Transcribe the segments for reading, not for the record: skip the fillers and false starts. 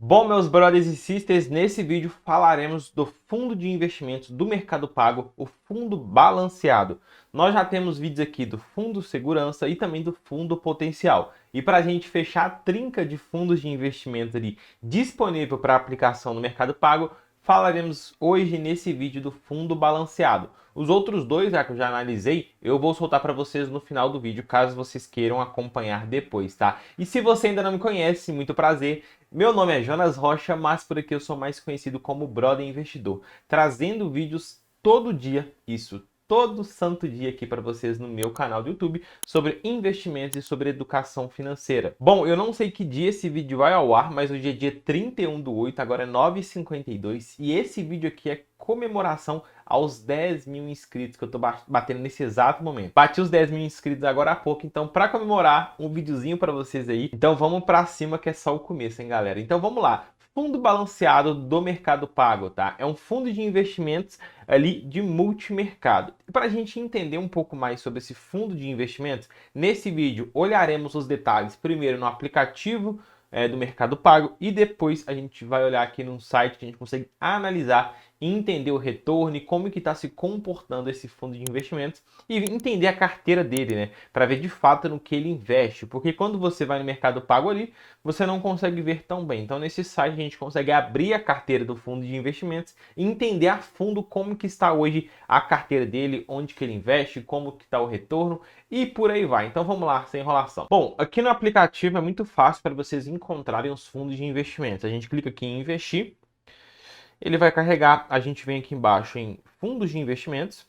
Bom, meus brothers e sisters, nesse vídeo falaremos do fundo de investimentos do Mercado Pago, o fundo balanceado. Nós já temos vídeos aqui do fundo segurança e também do fundo potencial. E para a gente fechar a trinca de fundos de investimento ali disponível para aplicação no Mercado Pago, falaremos hoje nesse vídeo do fundo balanceado. Os outros dois, que eu já analisei, eu vou soltar para vocês no final do vídeo, caso vocês queiram acompanhar depois, tá? E se você ainda não me conhece, muito prazer. Meu nome é Jonas Rocha, mas por aqui eu sou mais conhecido como Brother Investidor, trazendo vídeos todo dia, todo santo dia aqui para vocês no meu canal do YouTube sobre investimentos e sobre educação financeira. Bom, eu não sei que dia esse vídeo vai ao ar, mas hoje é dia 31/8, agora é 9h52 e esse vídeo aqui é comemoração aos 10 mil inscritos que eu tô batendo nesse exato momento. Bati os 10 mil inscritos agora há pouco, então para comemorar um videozinho para vocês aí. Então vamos para cima que é só o começo, hein, galera? Então vamos lá. Fundo balanceado do Mercado Pago, tá? É um fundo de investimentos ali de multimercado. Para a gente entender um pouco mais sobre esse fundo de investimentos, nesse vídeo olharemos os detalhes primeiro no aplicativo do Mercado Pago e depois a gente vai olhar aqui num site que a gente consegue analisar e entender o retorno e como que está se comportando esse fundo de investimentos e entender a carteira dele, né? Para ver de fato no que ele investe, porque quando você vai no Mercado Pago ali, você não consegue ver tão bem. Então nesse site a gente consegue abrir a carteira do fundo de investimentos e entender a fundo como que está hoje a carteira dele, onde que ele investe, como que está o retorno e por aí vai. Então vamos lá, sem enrolação. Bom, aqui no aplicativo é muito fácil para vocês encontrarem os fundos de investimentos. A gente clica aqui em investir, ele vai carregar, a gente vem aqui embaixo em fundos de investimentos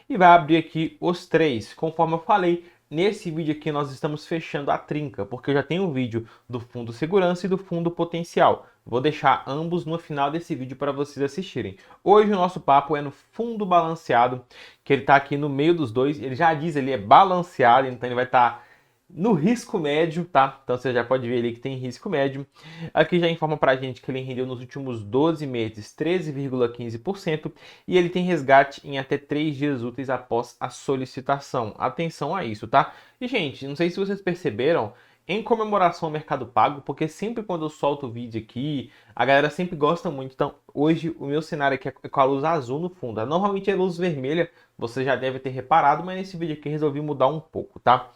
e vai abrir aqui os três. Conforme eu falei, nesse vídeo aqui nós estamos fechando a trinca, porque eu já tenho um vídeo do fundo segurança e do fundo potencial. Vou deixar ambos no final desse vídeo para vocês assistirem. Hoje o nosso papo é no fundo balanceado, que ele está aqui no meio dos dois. Ele já diz, ele é balanceado, então ele vai estar no risco médio, tá? Então você já pode ver ali que tem risco médio. Aqui já informa pra gente que ele rendeu nos últimos 12 meses 13,15% e ele tem resgate em até 3 dias úteis após a solicitação. Atenção a isso, tá? E, gente, não sei se vocês perceberam, em comemoração ao Mercado Pago, porque sempre quando eu solto o vídeo aqui, a galera sempre gosta muito. Então, hoje o meu cenário aqui é com a luz azul no fundo. Normalmente é luz vermelha, você já deve ter reparado, mas nesse vídeo aqui eu resolvi mudar um pouco, tá?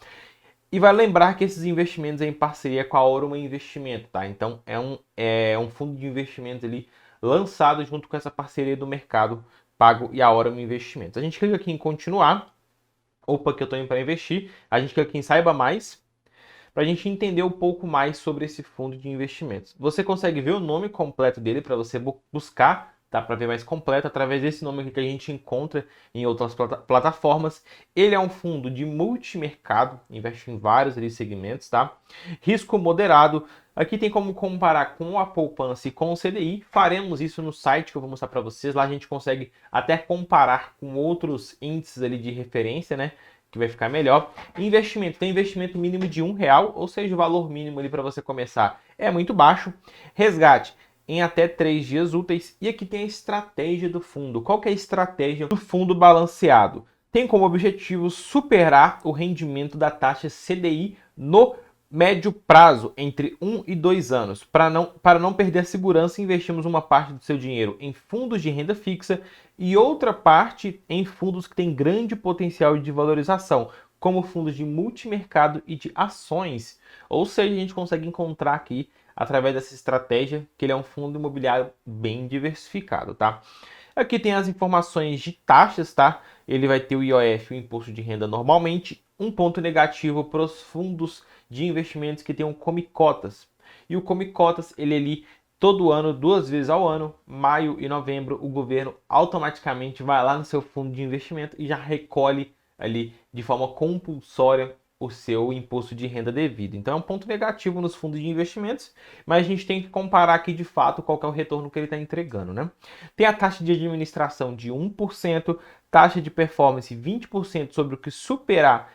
E vai lembrar que esses investimentos é em parceria com a Oruma Investimento, tá? Então é um fundo de investimentos ali lançado junto com essa parceria do Mercado Pago e a Oruma Investimentos. A gente clica aqui em continuar. Opa, que eu estou indo para investir. A gente clica aqui em saiba mais, para a gente entender um pouco mais sobre esse fundo de investimentos. Você consegue ver o nome completo dele para você buscar, tá? Para ver mais completo, através desse nome aqui que a gente encontra em outras plataformas. Ele é um fundo de multimercado, investe em vários ali, segmentos, tá? Risco moderado. Aqui tem como comparar com a poupança e com o CDI. Faremos isso no site que eu vou mostrar para vocês. Lá a gente consegue até comparar com outros índices ali de referência, né? Que vai ficar melhor. Investimento, tem investimento mínimo de R$ 1, ou seja, o valor mínimo ali para você começar é muito baixo. Resgate em até 3 dias úteis. E aqui tem a estratégia do fundo. Qual que é a estratégia do fundo balanceado? Tem como objetivo superar o rendimento da taxa CDI no médio prazo, entre 1 e 2 anos. Para não perder a segurança, investimos uma parte do seu dinheiro em fundos de renda fixa e outra parte em fundos que têm grande potencial de valorização, como fundos de multimercado e de ações. Ou seja, a gente consegue encontrar aqui, através dessa estratégia, que ele é um fundo imobiliário bem diversificado, tá? Aqui tem as informações de taxas, tá? Ele vai ter o IOF, o imposto de renda normalmente, um ponto negativo para os fundos de investimentos que tem um Come Cotas. E o Come Cotas, ele ali todo ano, 2 vezes ao ano, maio e novembro, o governo automaticamente vai lá no seu fundo de investimento e já recolhe ali de forma compulsória o seu imposto de renda devido. Então é um ponto negativo nos fundos de investimentos, mas a gente tem que comparar aqui de fato qual que é o retorno que ele está entregando, né? Tem a taxa de administração de 1%, taxa de performance 20% sobre o que superar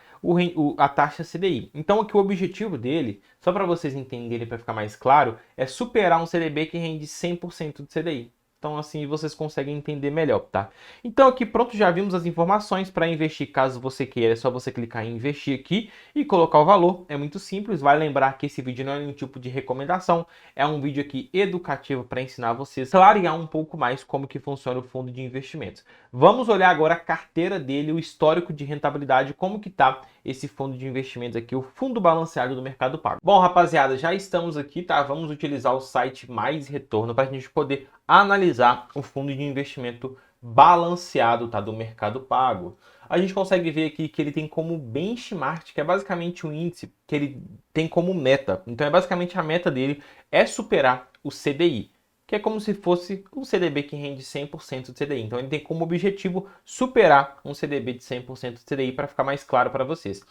a taxa CDI. Então aqui o objetivo dele, só para vocês entenderem, para ficar mais claro, é superar um CDB que rende 100% do CDI. Então assim vocês conseguem entender melhor, tá? Então aqui pronto, já vimos as informações para investir caso você queira. É só você clicar em investir aqui e colocar o valor. É muito simples. Vai lembrar que esse vídeo não é nenhum tipo de recomendação. É um vídeo aqui educativo para ensinar vocês a clarear um pouco mais como que funciona o fundo de investimentos. Vamos olhar agora a carteira dele, o histórico de rentabilidade, como que tá esse fundo de investimentos aqui, o fundo balanceado do Mercado Pago. Bom, rapaziada, já estamos aqui, tá? Vamos utilizar o site Mais Retorno para a gente poder analisar o fundo de investimento balanceado, tá? Do Mercado Pago. A gente consegue ver aqui que ele tem como benchmark, que é basicamente um índice que ele tem como meta. Então, é basicamente a meta dele é superar o CDI, que é como se fosse um CDB que rende 100% do CDI. Então, ele tem como objetivo superar um CDB de 100% do CDI, para ficar mais claro para vocês.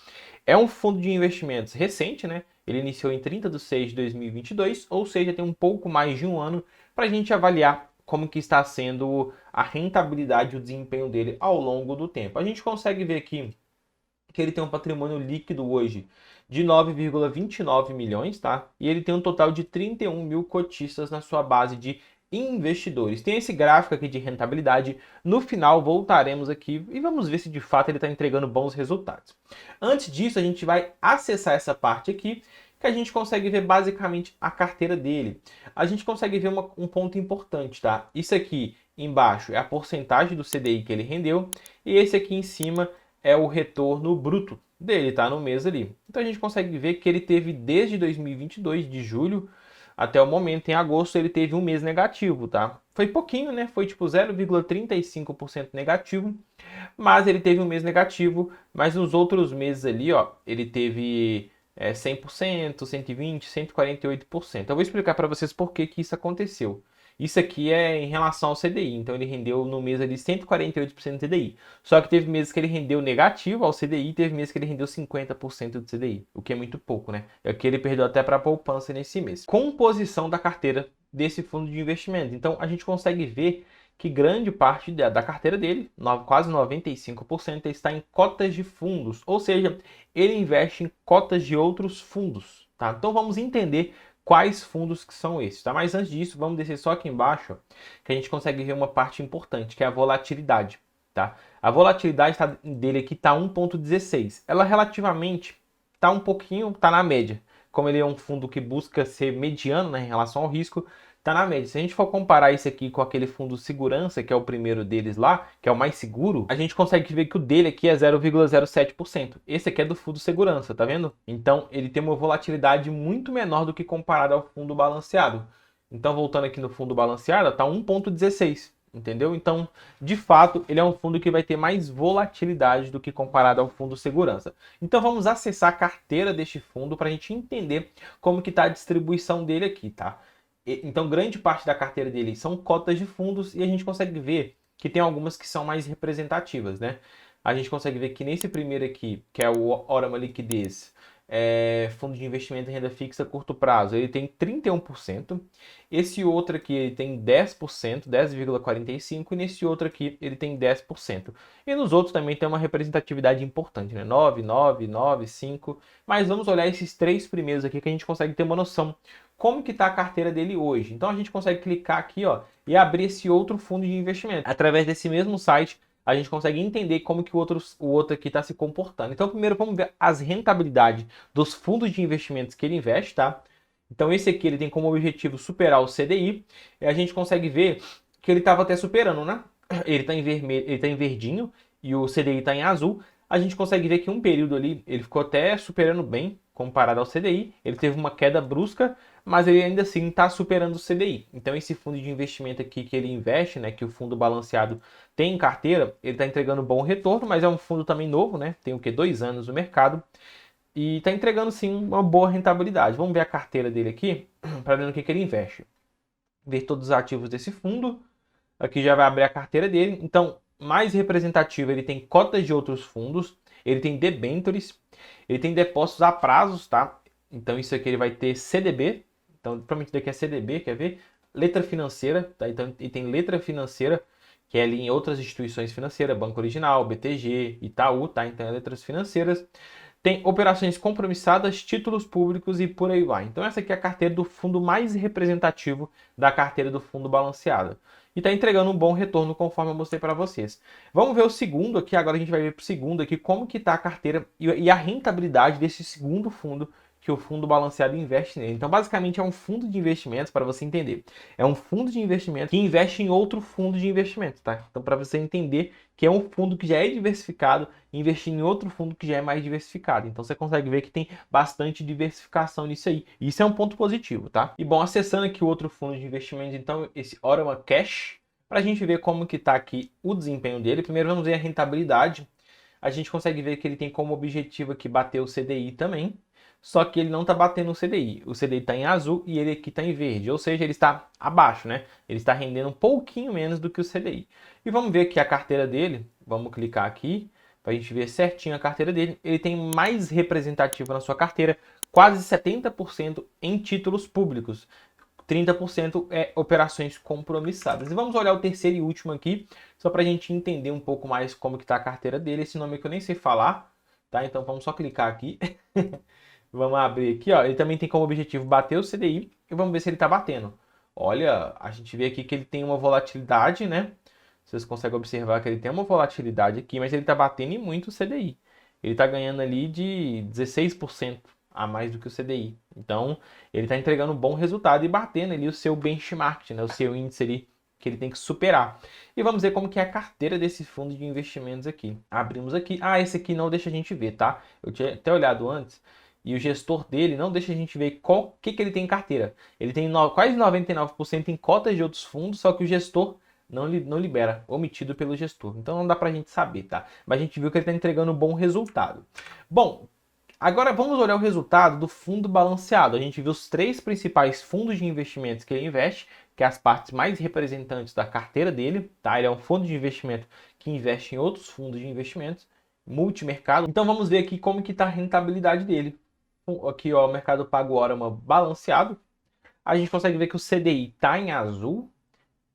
É um fundo de investimentos recente, né? Ele iniciou em 30 de 6 de 2022, ou seja, tem um pouco mais de um ano para a gente avaliar como que está sendo a rentabilidade e o desempenho dele ao longo do tempo. A gente consegue ver aqui que ele tem um patrimônio líquido hoje de 9,29 milhões, tá? E ele tem um total de 31 mil cotistas na sua base de investidores. Tem esse gráfico aqui de rentabilidade. No final voltaremos aqui e vamos ver se de fato ele está entregando bons resultados. Antes disso, a gente vai acessar essa parte aqui, que a gente consegue ver basicamente a carteira dele. A gente consegue ver um ponto importante, tá? Isso aqui embaixo é a porcentagem do CDI que ele rendeu, e esse aqui em cima é o retorno bruto dele, tá? No mês ali. Então a gente consegue ver que ele teve desde 2022, de julho até o momento, em agosto, ele teve um mês negativo, tá? Foi pouquinho, né? Foi tipo 0,35% negativo, mas ele teve um mês negativo, mas nos outros meses ali, ó, ele teve 100%, 120%, 148%. Eu vou explicar para vocês por que isso aconteceu. Isso aqui é em relação ao CDI, então ele rendeu no mês ali 148% do CDI. Só que teve meses que ele rendeu negativo ao CDI, e teve meses que ele rendeu 50% do CDI, o que é muito pouco, né? É que ele perdeu até para a poupança nesse mês. Composição da carteira desse fundo de investimento. Então a gente consegue ver que grande parte da carteira dele, quase 95%, está em cotas de fundos, ou seja, ele investe em cotas de outros fundos, tá? Então vamos entender quais fundos que são esses, tá? Mas antes disso, vamos descer só aqui embaixo, que a gente consegue ver uma parte importante, que é a volatilidade, tá? A volatilidade dele aqui está 1,16. Ela relativamente está um pouquinho, está na média. Como ele é um fundo que busca ser mediano, né, em relação ao risco, está na média. Se a gente for comparar isso aqui com aquele fundo segurança, que é o primeiro deles lá, que é o mais seguro, a gente consegue ver que o dele aqui é 0,07%. Esse aqui é do fundo segurança, tá vendo? Então, ele tem uma volatilidade muito menor do que comparado ao fundo balanceado. Então, voltando aqui no fundo balanceado, está 1,16. Entendeu? Então, de fato, ele é um fundo que vai ter mais volatilidade do que comparado ao fundo segurança. Então, vamos acessar a carteira deste fundo para a gente entender como que está a distribuição dele aqui, tá? Então, grande parte da carteira dele são cotas de fundos, e a gente consegue ver que tem algumas que são mais representativas, né? A gente consegue ver que nesse primeiro aqui, que é o Orama Liquidez, fundo de investimento em renda fixa a curto prazo, ele tem 31%. Esse outro aqui ele tem 10%, 10,45%, e nesse outro aqui ele tem 10%. E nos outros também tem uma representatividade importante, né? 9, 9, 9, 5. Mas vamos olhar esses três primeiros aqui, que a gente consegue ter uma noção como que está a carteira dele hoje. Então a gente consegue clicar aqui, ó, e abrir esse outro fundo de investimento. Através desse mesmo site, a gente consegue entender como que o outro aqui está se comportando. Então, primeiro vamos ver as rentabilidades dos fundos de investimentos que ele investe, tá? Então, esse aqui ele tem como objetivo superar o CDI. E a gente consegue ver que ele estava até superando, né? Ele está em vermelho, ele está em verdinho e o CDI está em azul. A gente consegue ver que um período ali ele ficou até superando bem comparado ao CDI. Ele teve uma queda brusca, mas ele ainda assim está superando o CDI. Então esse fundo de investimento aqui que ele investe, né, que o fundo balanceado tem em carteira, ele está entregando bom retorno, mas é um fundo também novo, né? Tem o que, 2 anos no mercado, e está entregando sim uma boa rentabilidade. Vamos ver a carteira dele aqui para ver no que ele investe. Ver todos os ativos desse fundo. Aqui já vai abrir a carteira dele. Então, mais representativo, ele tem cotas de outros fundos, ele tem debentures, ele tem depósitos a prazos, tá? Então isso aqui ele vai ter CDB, então provavelmente daqui é CDB, quer ver? Letra financeira, tá? Então ele tem letra financeira, que é ali em outras instituições financeiras, Banco Original, BTG, Itaú, tá? Então é letras financeiras. tem operações compromissadas, títulos públicos e por aí vai. Então essa aqui é a carteira do fundo mais representativo da carteira do fundo balanceado. E está entregando um bom retorno conforme eu mostrei para vocês. Vamos ver o segundo aqui, agora a gente vai ver para o segundo aqui como que está a carteira e a rentabilidade desse segundo fundo que o fundo balanceado investe nele. Então basicamente é um fundo de investimentos, para você entender. É um fundo de investimento que investe em outro fundo de investimento, tá? Então para você entender que é um fundo que já é diversificado, investir em outro fundo que já é mais diversificado. Então você consegue ver que tem bastante diversificação nisso aí. Isso é um ponto positivo, tá? E bom, acessando aqui o outro fundo de investimentos, então esse Orama Cash, para a gente ver como que está aqui o desempenho dele. Primeiro vamos ver a rentabilidade. A gente consegue ver que ele tem como objetivo aqui bater o CDI também. Só que ele não está batendo o CDI. O CDI está em azul e ele aqui está em verde. Ou seja, ele está abaixo, né? Ele está rendendo um pouquinho menos do que o CDI. E vamos ver aqui a carteira dele. Vamos clicar aqui para a gente ver certinho a carteira dele. Ele tem mais representativo na sua carteira, quase 70% em títulos públicos. 30% é operações compromissadas. E vamos olhar o terceiro e último aqui, só para a gente entender um pouco mais como que está a carteira dele. Esse nome que eu nem sei falar, tá? Então vamos só clicar aqui. Vamos abrir aqui, ó. Ele também tem como objetivo bater o CDI e vamos ver se ele está batendo. Olha, a gente vê aqui que ele tem uma volatilidade, né? Vocês conseguem observar que ele tem uma volatilidade aqui, mas ele está batendo em muito o CDI. Ele está ganhando ali de 16% a mais do que o CDI. Então, ele está entregando um bom resultado e batendo ali o seu benchmark, né? O seu índice ali que ele tem que superar. E vamos ver como que é a carteira desse fundo de investimentos aqui. Abrimos aqui. Ah, esse aqui não deixa a gente ver, tá? Eu tinha até olhado antes. E o gestor dele não deixa a gente ver o que ele tem em carteira. Ele tem quase 99% em cotas de outros fundos, só que o gestor não libera, omitido pelo gestor. Então não dá pra gente saber, tá? Mas a gente viu que ele está entregando um bom resultado. Bom, agora vamos olhar o resultado do fundo balanceado. A gente viu os 3 principais fundos de investimentos que ele investe, que é as partes mais representantes da carteira dele, tá? Ele é um fundo de investimento que investe em outros fundos de investimentos, multimercado. Então vamos ver aqui como que está a rentabilidade dele. Aqui, ó, o Mercado Pago Orama balanceado. A gente consegue ver que o CDI está em azul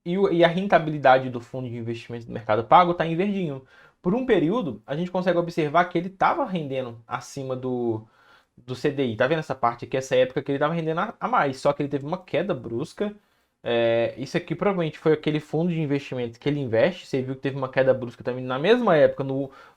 e a rentabilidade do fundo de investimento do Mercado Pago está em verdinho. Por um período, a gente consegue observar que ele estava rendendo acima do CDI. Tá vendo essa parte aqui? Essa época que ele estava rendendo a mais, só que ele teve uma queda brusca. Isso aqui provavelmente foi aquele fundo de investimento que ele investe. Você viu que teve uma queda brusca também na mesma época,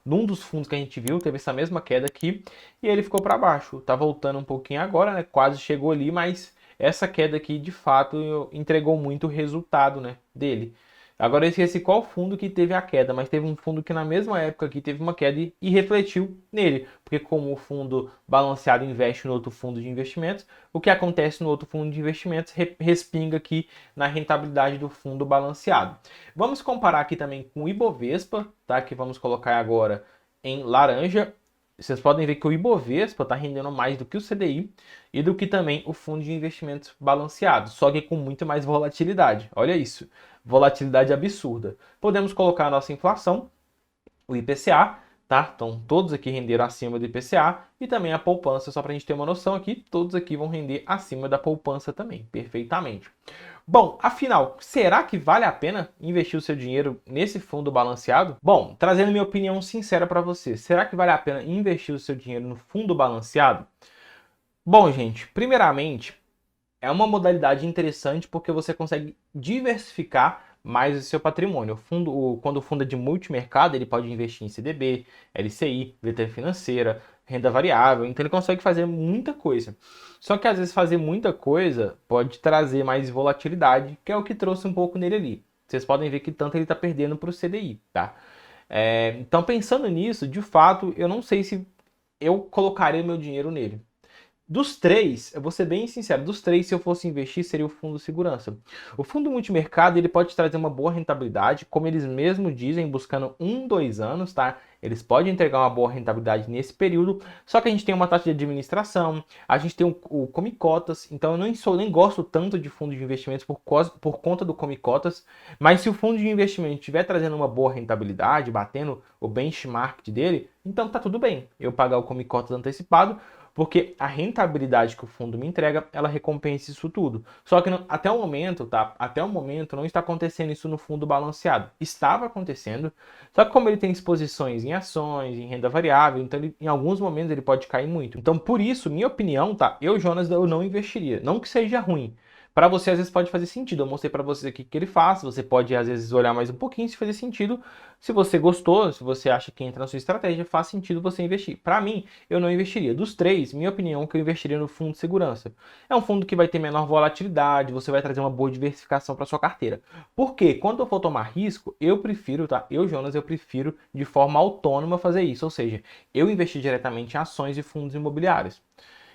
num dos fundos que a gente viu, teve essa mesma queda aqui. E ele ficou para baixo. Tá voltando um pouquinho agora, né? Quase chegou ali, mas essa queda aqui de fato entregou muito o resultado, né, dele. Agora eu esqueci qual fundo que teve a queda, mas teve um fundo que na mesma época aqui teve uma queda e refletiu nele. Porque como o fundo balanceado investe no outro fundo de investimentos, o que acontece no outro fundo de investimentos respinga aqui na rentabilidade do fundo balanceado. Vamos comparar aqui também com o Ibovespa, tá? Que vamos colocar agora em laranja. Vocês podem ver que o Ibovespa está rendendo mais do que o CDI e do que também o fundo de investimentos balanceado, só que com muito mais volatilidade. Olha isso, volatilidade absurda. Podemos colocar a nossa inflação, o IPCA, tá? Então todos aqui renderam acima do IPCA e também a poupança, só para a gente ter uma noção aqui, todos aqui vão render acima da poupança também, perfeitamente. Bom, afinal, será que vale a pena investir o seu dinheiro nesse fundo balanceado? Bom, trazendo minha opinião sincera para você, será que vale a pena investir o seu dinheiro no fundo balanceado? Bom, gente, primeiramente, é uma modalidade interessante porque você consegue diversificar mais o seu patrimônio. Quando o fundo é de multimercado, ele pode investir em CDB, LCI, letra financeira, renda variável, então ele consegue fazer muita coisa. Só que às vezes fazer muita coisa pode trazer mais volatilidade, que é o que trouxe um pouco nele ali. Vocês podem ver que tanto ele está perdendo para o CDI, tá? Então pensando nisso, de fato, eu não sei se eu colocaria meu dinheiro nele. Dos 3, eu vou ser bem sincero, dos 3, se eu fosse investir, seria o fundo segurança. O fundo multimercado, ele pode trazer uma boa rentabilidade, como eles mesmos dizem, buscando 2 anos, tá? Eles podem entregar uma boa rentabilidade nesse período, só que a gente tem uma taxa de administração, a gente tem o Come Cotas, então eu nem gosto tanto de fundo de investimentos por conta do Come Cotas, mas se o fundo de investimento estiver trazendo uma boa rentabilidade, batendo o benchmark dele, então tá tudo bem eu pagar o Come Cotas antecipado, porque a rentabilidade que o fundo me entrega, ela recompensa isso tudo. Só que até o momento, tá? Até o momento não está acontecendo isso no fundo balanceado. Estava acontecendo, só que como ele tem exposições em ações, em renda variável, então em alguns momentos ele pode cair muito. Então por isso, minha opinião, tá? Jonas, eu não investiria. Não que seja ruim. Para você, às vezes, pode fazer sentido. Eu mostrei para vocês aqui o que ele faz. Você pode, às vezes, olhar mais um pouquinho se fazer sentido. Se você gostou, se você acha que entra na sua estratégia, faz sentido você investir. Para mim, eu não investiria. Dos três, minha opinião é que eu investiria no fundo de segurança. É um fundo que vai ter menor volatilidade, você vai trazer uma boa diversificação para sua carteira. Por quê? Quando eu for tomar risco, eu prefiro, tá? Jonas, eu prefiro de forma autônoma fazer isso. Ou seja, eu investir diretamente em ações e fundos imobiliários.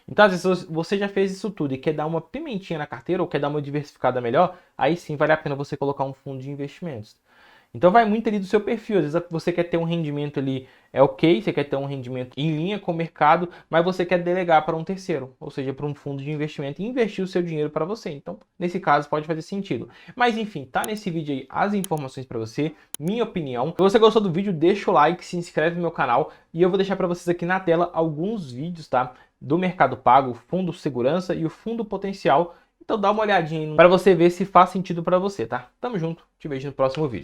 Então, às vezes, você já fez isso tudo e quer dar uma pimentinha na carteira ou quer dar uma diversificada melhor, aí sim vale a pena você colocar um fundo de investimentos. Então vai muito ali do seu perfil. Às vezes você quer ter um rendimento ali, é ok, você quer ter um rendimento em linha com o mercado, mas você quer delegar para um terceiro, ou seja, para um fundo de investimento e investir o seu dinheiro para você. Então, nesse caso, pode fazer sentido. Mas enfim, tá nesse vídeo aí as informações para você, minha opinião. Se você gostou do vídeo, deixa o like, se inscreve no meu canal e eu vou deixar para vocês aqui na tela alguns vídeos, tá? Do Mercado Pago, o Fundo Segurança e o Fundo Potencial. Então dá uma olhadinha para você ver se faz sentido para você, tá? Tamo junto, te vejo no próximo vídeo.